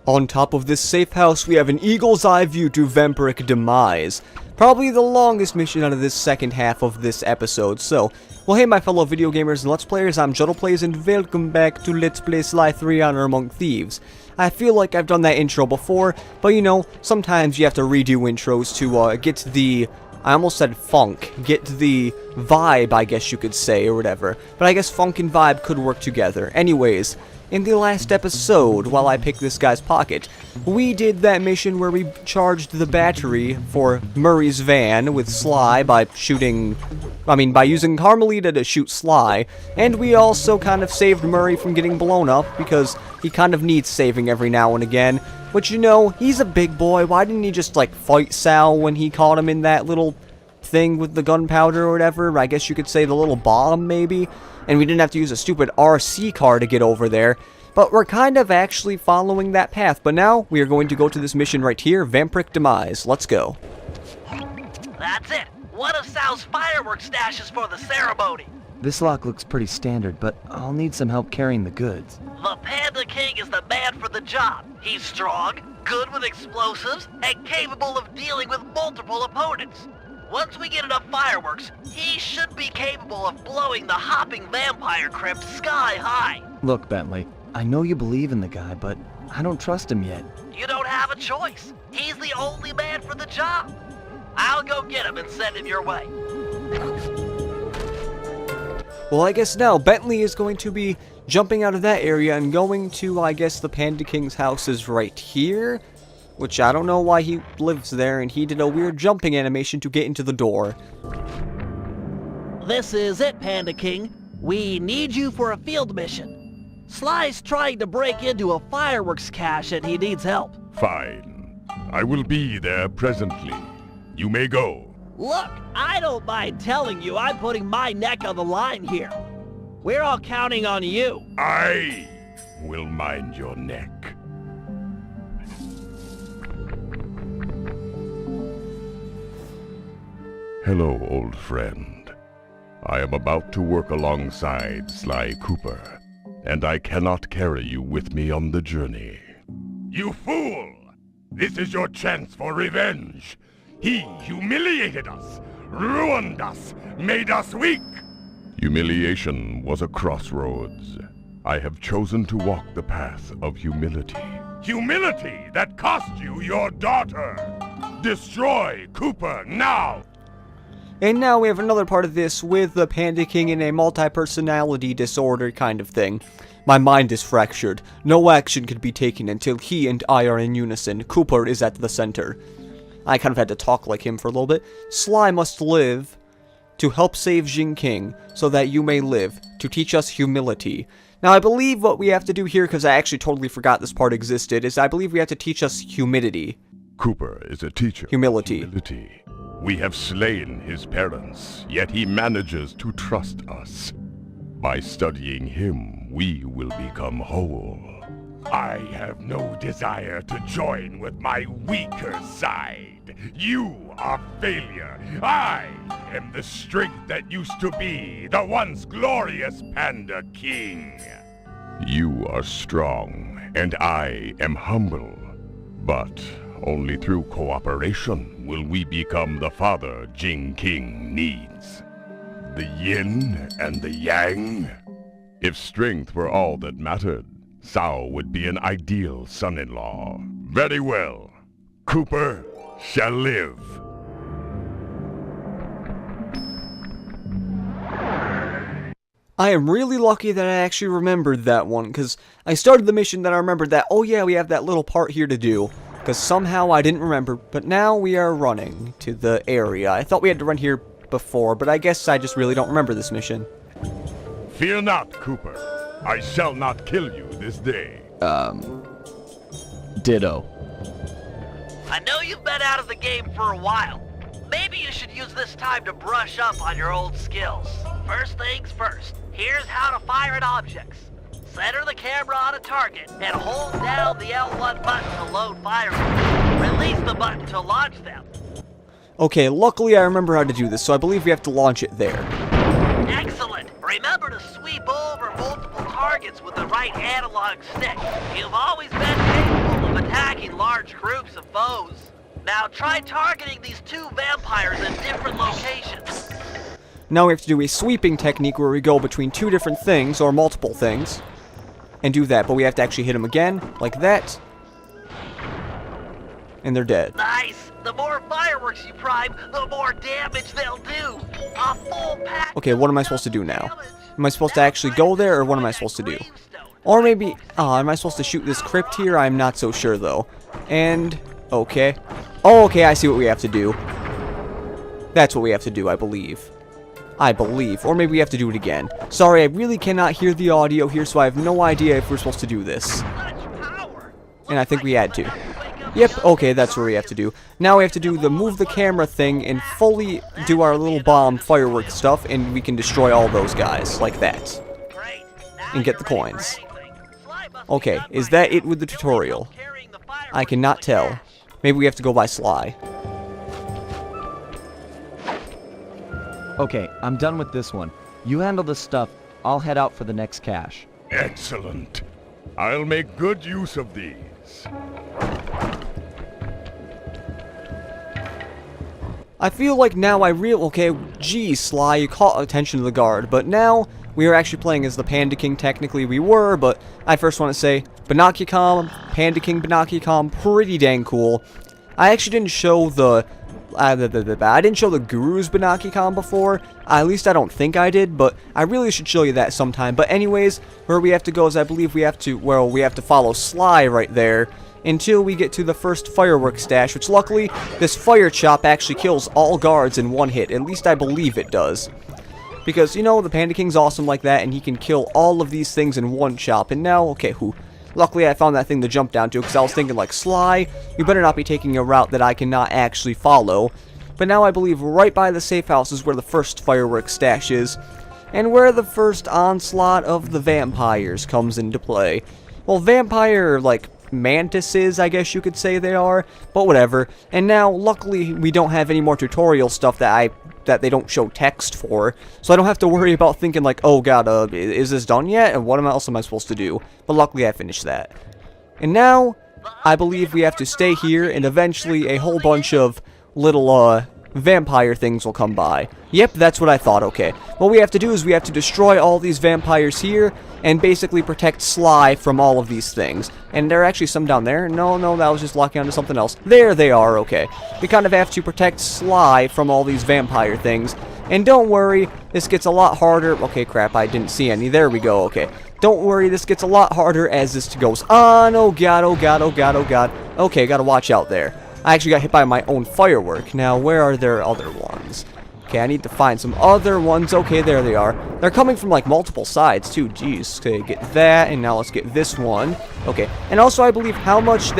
On top of this safe house, we have an eagle's eye view to vampiric demise. Probably the longest mission out of this second half of this episode. So, well, hey my fellow video gamers and Let's Players, I'm JuddlePlays and welcome back to Let's Play Sly 3 Honor Among Thieves. I feel like I've done that intro before, but you know, sometimes you have to redo intros to get the, I almost said funk, get the vibe, I guess you could say, or whatever. But I guess funk and vibe could work together. Anyways, in the last episode, while I picked this guy's pocket, we did that mission where we charged the battery for Murray's van with Sly by by using Carmelita to shoot Sly, and we also kind of saved Murray from getting blown up, because he kind of needs saving every now and again. But you know, he's a big boy, why didn't he just, like, fight Sal when he caught him in that little thing with the gunpowder or whatever? I guess you could say the little bomb, maybe? And we didn't have to use a stupid RC car to get over there. But we're kind of actually following that path. But now, we are going to go to this mission right here, Vampiric Demise. Let's go. That's it! One of Sal's fireworks stashes for the ceremony! This lock looks pretty standard, but I'll need some help carrying the goods. The Panda King is the man for the job. He's strong, good with explosives, and capable of dealing with multiple opponents. Once we get enough fireworks, he should be capable of blowing the hopping vampire crypt sky high. Look, Bentley, I know you believe in the guy, but I don't trust him yet. You don't have a choice. He's the only man for the job. I'll go get him and send him your way. Well, I guess now Bentley is going to be jumping out of that area and going to, I guess, the Panda King's house is right here. Which I don't know why he lives there, and he did a weird jumping animation to get into the door. This is it, Panda King. We need you for a field mission. Sly's trying to break into a fireworks cache and he needs help. Fine. I will be there presently. You may go. Look, I don't mind telling you I'm putting my neck on the line here. We're all counting on you. I will mind your neck. Hello, old friend. I am about to work alongside Sly Cooper, and I cannot carry you with me on the journey. You fool! This is your chance for revenge. He humiliated us, ruined us, made us weak. Humiliation was a crossroads. I have chosen to walk the path of humility. Humility that cost you your daughter! Destroy Cooper now! And now we have another part of this with the Panda King in a multi-personality disorder kind of thing. My mind is fractured. No action can be taken until he and I are in unison. Cooper is at the center. I kind of had to talk like him for a little bit. Sly must live to help save Jing King, so that you may live, to teach us humility. Now I believe what we have to do here, because I actually totally forgot this part existed, is I believe we have to teach us humidity. Cooper is a teacher. Humility. We have slain his parents, yet he manages to trust us. By studying him, we will become whole. I have no desire to join with my weaker side. You are failure. I am the strength that used to be the once glorious Panda King. You are strong, and I am humble. But only through cooperation will we become the father Jing King needs. The yin and the yang? If strength were all that mattered, Sao would be an ideal son-in-law. Very well. Cooper shall live. I am really lucky that I actually remembered that one, because I started the mission, then I remembered that, oh yeah, we have that little part here to do. Because somehow I didn't remember, but now we are running to the area. I thought we had to run here before, but I guess I just really don't remember this mission. Fear not, Cooper. I shall not kill you this day. Ditto. I know you've been out of the game for a while. Maybe you should use this time to brush up on your old skills. First things first, here's how to fire at objects. Center the camera on a target and hold down the L1 button to load fireworks. Release the button to launch them. Okay, luckily I remember how to do this, so I believe we have to launch it there. Excellent! Remember to sweep over multiple targets with the right analog stick. You've always been capable of attacking large groups of foes. Now try targeting these 2 vampires in different locations. Now we have to do a sweeping technique where we go between 2 different things, or multiple things, and do that. But we have to actually hit them again, like that. And they're dead. Nice! The more fireworks you prime, the more damage they'll do! A full pack. Okay, what am I supposed to do now? Am I supposed to actually go there, or what am I supposed to do? Or maybe, am I supposed to shoot this crypt here? I'm not so sure, though. And, okay. Oh, okay, I see what we have to do. That's what we have to do, I believe. Or maybe we have to do it again. Sorry, I really cannot hear the audio here, so I have no idea if we're supposed to do this. And I think we had to. Yep, okay, that's what we have to do. Now we have to do the move the camera thing and fully do our little bomb fireworks stuff, and we can destroy all those guys, like that. And get the coins. Okay, is that it with the tutorial? I cannot tell. Maybe we have to go by Sly. Okay, I'm done with this one. You handle this stuff. I'll head out for the next cache. Excellent. I'll make good use of these. I feel like now okay, geez, Sly, you caught attention to the guard, but now we are actually playing as the Panda King. Technically we were, but I first want to say, Binocucom, Panda King Binocucom, pretty dang cool. I actually didn't show the, I didn't show the Guru's Binocucom before. At least I don't think I did, but I really should show you that sometime. But anyways, where we have to go is I believe we have to, well, we have to follow Sly right there until we get to the first fireworks stash, which luckily, this fire chop actually kills all guards in one hit. At least I believe it does. Because, you know, the Panda King's awesome like that, and he can kill all of these things in one chop. And now, okay, luckily I found that thing to jump down to, because I was thinking, like, Sly, you better not be taking a route that I cannot actually follow. But now I believe right by the safe house is where the first fireworks stash is, and where the first onslaught of the vampires comes into play. Well, vampire, like, mantises, I guess you could say they are, but whatever. And now, luckily, we don't have any more tutorial stuff that they don't show text for, so I don't have to worry about thinking like, oh god, is this done yet, and what else am I supposed to do? But luckily I finished that. And now, I believe we have to stay here, and eventually a whole bunch of little, vampire things will come by. Yep, that's what I thought, okay. What we have to do is we have to destroy all these vampires here, and basically protect Sly from all of these things. And there are actually some down there. No, that was just locking onto something else. There they are, okay. We kind of have to protect Sly from all these vampire things. And don't worry, this gets a lot harder. Okay, crap, I didn't see any. There we go, okay. Don't worry, this gets a lot harder as this goes on. Oh god, oh god, oh god, oh god. Okay, gotta watch out there. I actually got hit by my own firework. Now, where are there other ones? Okay, I need to find some other ones. Okay, there they are. They're coming from, like, multiple sides, too. Jeez. Okay, get that, and now let's get this one. Okay, and also I believe how much,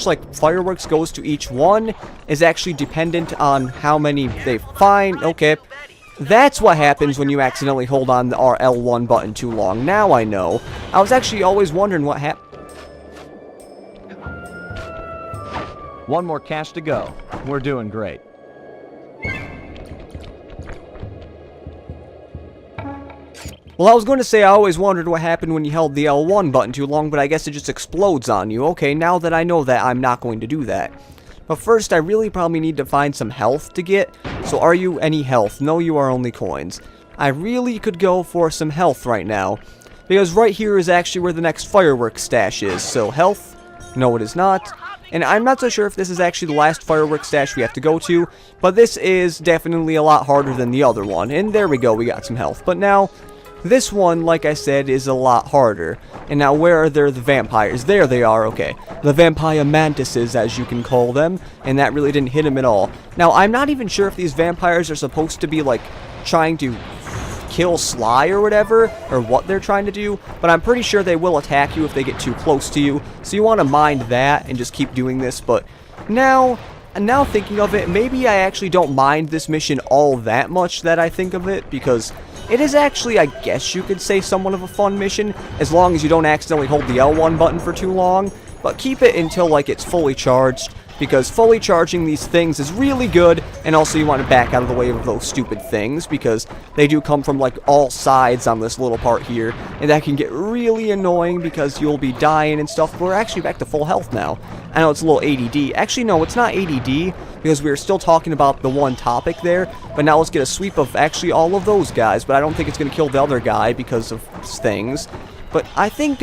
like, fireworks goes to each one is actually dependent on how many they find. Okay, that's what happens when you accidentally hold on the L1 button too long. Now I know. I was actually always wondering what happened. One more cache to go. We're doing great. Well, I was going to say I always wondered what happened when you held the L1 button too long, but I guess it just explodes on you. Okay, now that I know that, I'm not going to do that. But first, I really probably need to find some health to get. So are you any health? No, you are only coins. I really could go for some health right now, because right here is actually where the next fireworks stash is. So health? No, it is not. And I'm not so sure if this is actually the last fireworks stash we have to go to, but this is definitely a lot harder than the other one. And there we go, we got some health. But now, this one, like I said, is a lot harder. And now, where are there the vampires? There they are, okay. The vampire mantises, as you can call them. And that really didn't hit him at all. Now, I'm not even sure if these vampires are supposed to be, like, trying to kill Sly or whatever, or what they're trying to do, but I'm pretty sure they will attack you if they get too close to you, so you want to mind that and just keep doing this. But now thinking of it, maybe I actually don't mind this mission all that much that I think of it, because it is actually, I guess you could say, somewhat of a fun mission, as long as you don't accidentally hold the L1 button for too long, but keep it until, like, it's fully charged, because fully charging these things is really good And also you want to back out of the way of those stupid things, because they do come from like all sides on this little part here, and that can get really annoying because you'll be dying and stuff. But we're actually back to full health now. I know it's a little ADD. Actually, no, it's not ADD, because we were still talking about the one topic there. But now let's get a sweep of actually all of those guys. But I don't think it's going to kill the other guy because of things. But I think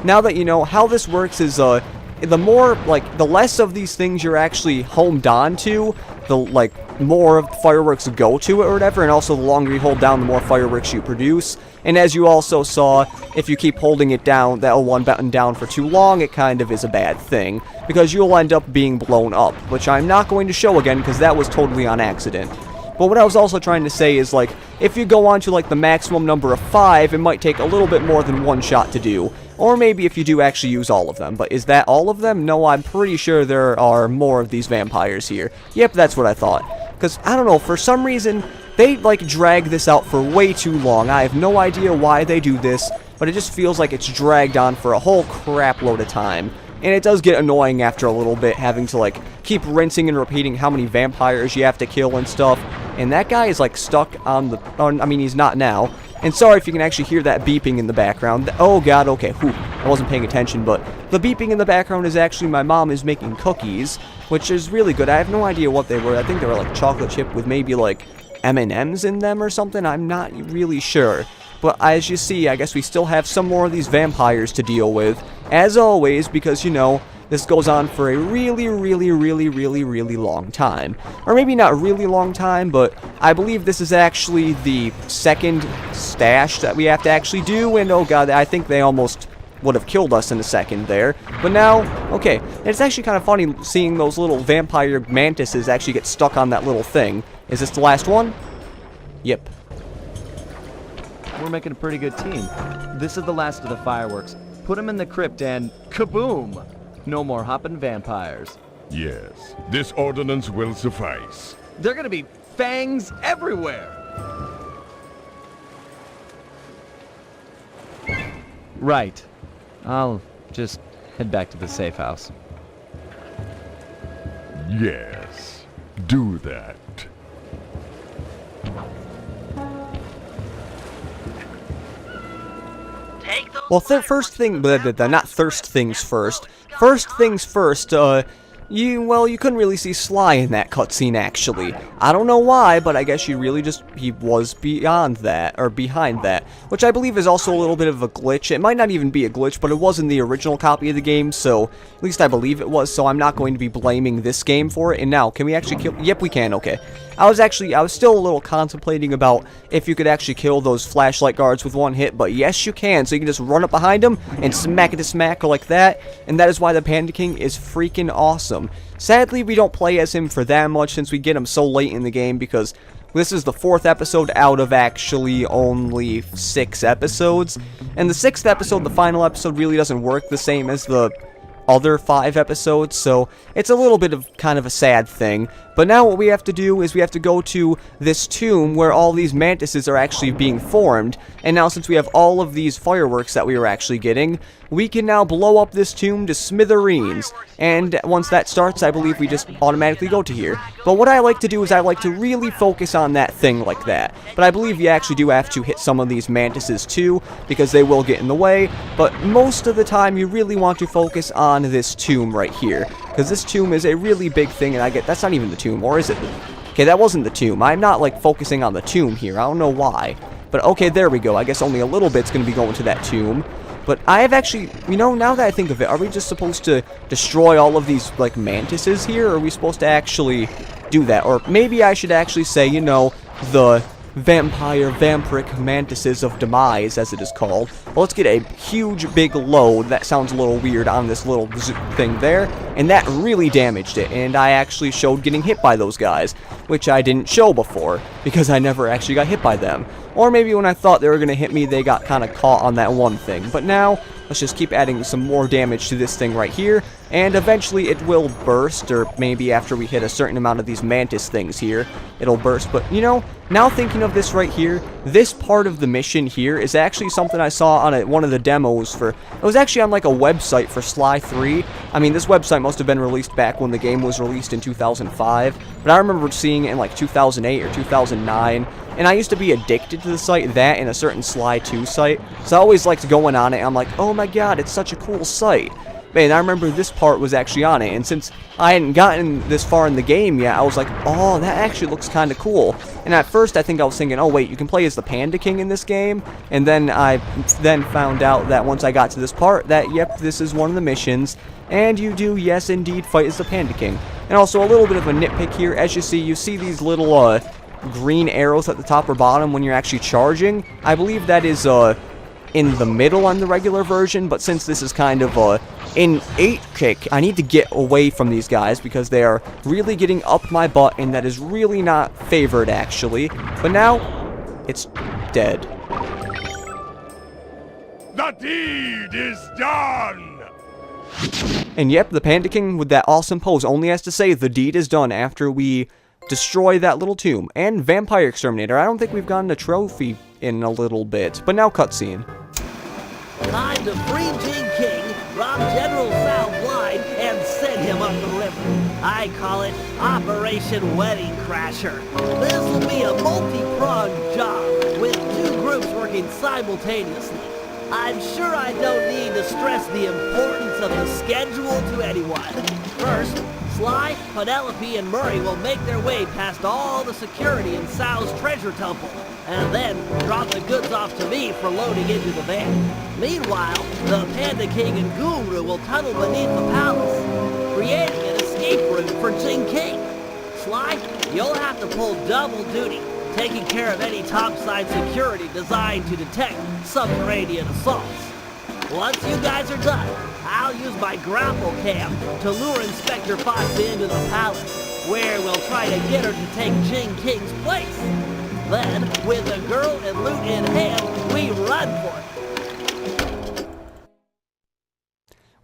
now that you know how this works is the more, like, the less of these things you're actually homed on to, the, like, more of the fireworks go to it or whatever, and also the longer you hold down, the more fireworks you produce. And as you also saw, if you keep holding it down, that L1 button down for too long, it kind of is a bad thing, because you'll end up being blown up, which I'm not going to show again, because that was totally on accident. But what I was also trying to say is, like, if you go on to, like, the maximum number of 5, it might take a little bit more than one shot to do. Or maybe if you do actually use all of them. But is that all of them? No, I'm pretty sure there are more of these vampires here. Yep, that's what I thought. Because, I don't know, for some reason, they, like, drag this out for way too long. I have no idea why they do this, but it just feels like it's dragged on for a whole crap load of time. And it does get annoying after a little bit, having to, like, keep rinsing and repeating how many vampires you have to kill and stuff. And that guy is, like, stuck on the... I mean, he's not now. And sorry if you can actually hear that beeping in the background. Oh, God, okay, whew, I wasn't paying attention, but the beeping in the background is actually my mom is making cookies, which is really good. I have no idea what they were. I think they were, like, chocolate chip with maybe, like, M&Ms in them or something. I'm not really sure. But as you see, I guess we still have some more of these vampires to deal with, as always, because, you know, this goes on for a really long time. Or maybe not really long time, but I believe this is actually the second stash that we have to actually do, and oh god, I think they almost would have killed us in a second there. But now, okay, and it's actually kind of funny seeing those little vampire mantises actually get stuck on that little thing. Is this the last one? Yep. We're making a pretty good team. This is the last of the fireworks. Put them in the crypt and kaboom! No more hopping vampires. Yes, this ordinance will suffice. They're gonna be fangs everywhere! Right. I'll just head back to the safe house. Yes, do that. Well, first thing, not thirst things first. First things first, you couldn't really see Sly in that cutscene, actually. I don't know why, but I guess he was beyond that, or behind that, which I believe is also a little bit of a glitch. It might not even be a glitch, but it was in the original copy of the game, so at least I believe it was, so I'm not going to be blaming this game for it. And now, can we actually kill? Yep, we can, okay. I was still a little contemplating about if you could actually kill those flashlight guards with one hit, but yes, you can. So you can just run up behind them and smack it to smack like that, and that is why the Panda King is freaking awesome. Sadly, we don't play as him for that much since we get him so late in the game, because this is the 4th episode out of actually only 6 episodes, and the 6th episode, the final episode, really doesn't work the same as the other 5 episodes, so it's a little bit of kind of a sad thing. But now what we have to do is we have to go to this tomb where all these mantises are actually being formed, and now since we have all of these fireworks that we were actually getting, we can now blow up this tomb to smithereens, and once that starts, I believe we just automatically go to here. But what I like to do is I like to really focus on that thing like that, but I believe you actually do have to hit some of these mantises too, because they will get in the way, but most of the time you really want to focus on this tomb right here, because this tomb is a really big thing, and that's not even the tomb, or is it? Okay, that wasn't the tomb. I'm not, like, focusing on the tomb here. I don't know why. But, okay, there we go. I guess only a little bit's going to be going to that tomb. But I have actually, you know, now that I think of it, are we just supposed to destroy all of these, like, mantises here? Or are we supposed to actually do that? Or maybe I should actually say, you know, the vampiric mantises of demise, as it is called. Well, let's get a huge big load. That sounds a little weird on this little thing there, and that really damaged it, and I actually showed getting hit by those guys, which I didn't show before, because I never actually got hit by them. Or maybe when I thought they were going to hit me, they got kind of caught on that one thing. But now, let's just keep adding some more damage to this thing right here. and eventually it will burst, or maybe after we hit a certain amount of these mantis things here, it'll burst. But, you know, now thinking of this right here, this part of the mission here is actually something I saw on one of the demos for, it was actually on like a website for Sly 3. I mean, this website must have been released back when the game was released in 2005, but I remember seeing it in like 2008 or 2009, and I used to be addicted to the site, that and a certain Sly 2 site, so I always liked going on it. I'm like, oh my god, it's such a cool site. Man, I remember this part was actually on it, and since I hadn't gotten this far in the game yet, I was like, oh, that actually looks kind of cool. And at first, I think I was thinking, oh wait, you can play as the Panda King in this game, and then I found out that once I got to this part, that, yep, this is one of the missions, and you do, yes, indeed, fight as the Panda King. And also, a little bit of a nitpick here, as you see these little, green arrows at the top or bottom when you're actually charging. I believe that is, in the middle on the regular version, but since this is kind of in 8-kick, I need to get away from these guys because they are really getting up my butt, and that is really not favored actually. But now it's dead. The deed is done! And yep, the Panda King with that awesome pose only has to say the deed is done after we destroy that little tomb. And Vampire Exterminator, I don't think we've gotten a trophy in a little bit, but now cutscene. Time to free King King, rob General Sal blind, and send him up the river. I call it Operation Wedding Crasher. This will be a multi-pronged job, with 2 groups working simultaneously. I'm sure I don't need to stress the importance of the schedule to anyone. First, Sly, Penelope, and Murray will make their way past all the security in Sal's treasure temple, and then drop the goods off to me for loading into the van. Meanwhile, the Panda King and Guru will tunnel beneath the palace, creating an escape route for King King. Sly, you'll have to pull double duty, taking care of any topside security designed to detect subterranean assaults. Once you guys are done, I'll use my grapple cam to lure Inspector Fox into the palace, where we'll try to get her to take King King's place. Then, with the girl and loot in hand, we run for it.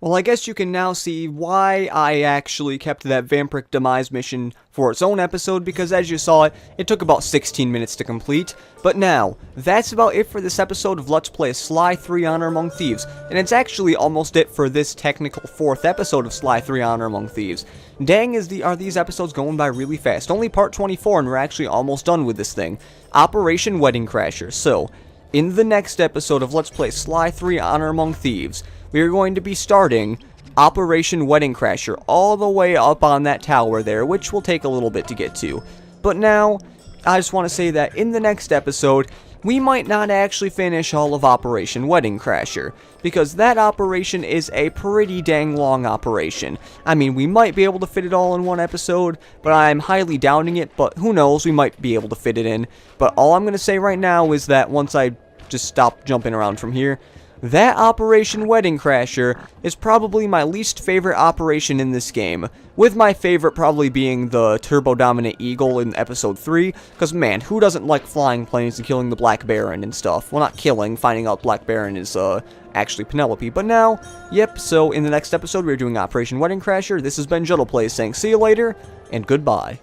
Well, I guess you can now see why I actually kept that Vampiric Demise mission for its own episode, because as you saw, it took about 16 minutes to complete. But now, that's about it for this episode of Let's Play Sly 3 Honor Among Thieves, and it's actually almost it for this technical 4th episode of Sly 3 Honor Among Thieves. Dang, are these episodes going by really fast. Only part 24 and we're actually almost done with this thing. Operation Wedding Crasher. So, in the next episode of Let's Play Sly 3 Honor Among Thieves, we are going to be starting Operation Wedding Crasher all the way up on that tower there, which will take a little bit to get to. But now, I just want to say that in the next episode, we might not actually finish all of Operation Wedding Crasher, because that operation is a pretty dang long operation. I mean, we might be able to fit it all in one episode, but I'm highly doubting it, but who knows, we might be able to fit it in. But all I'm going to say right now is that once I just stop jumping around from here, that Operation Wedding Crasher is probably my least favorite operation in this game, with my favorite probably being the Turbo Dominant Eagle in Episode 3, because man, who doesn't like flying planes and killing the Black Baron and stuff? Well, not killing, finding out Black Baron is actually Penelope. But now, yep, so in the next episode we're doing Operation Wedding Crasher. This has been JuddlePlays saying see you later, and goodbye.